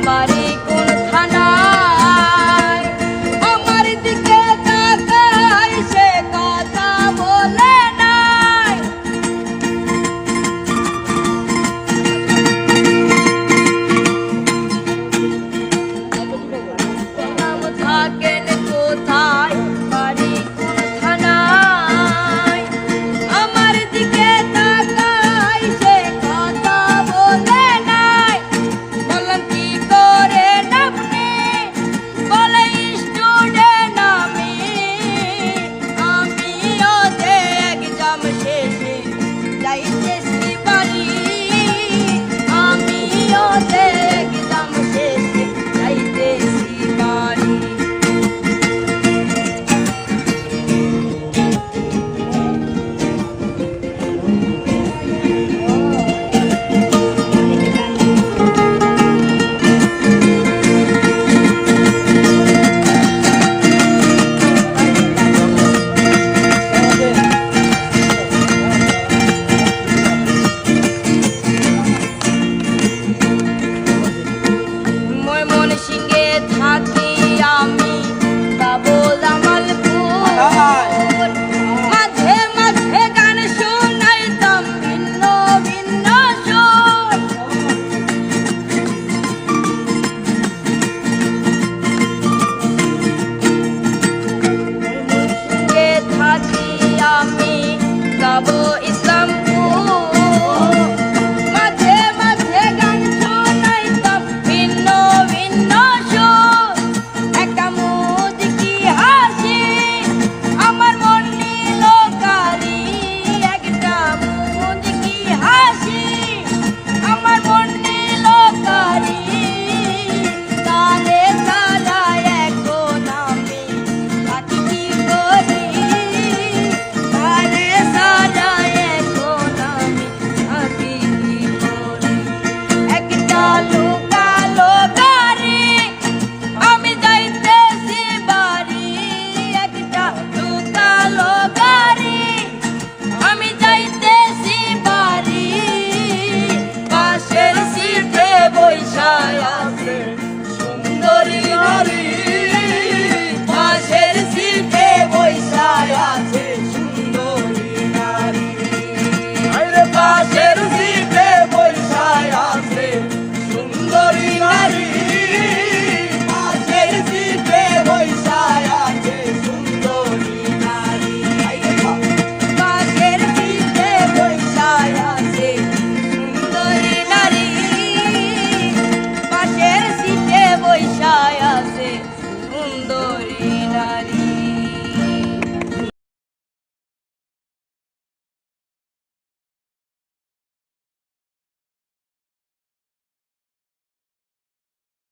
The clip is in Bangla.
বাড়ি কোন থানায়, আমার দিকে তাকায় সে কথা বলে নাই। নাম থাকেন কোথায়, বাড়ি কোন থানায়, আমার দিকে তাকায় সে কথা বলে নাই। বললাম কি করে নামনি, বলে স্টুডেন্ট আমিও যে এক্সাম শেষে যাইতেছি বাড়ি, আমিও যে এক্সাম শেষে যাইতেছি বাড়ি। ময়মনসিংহে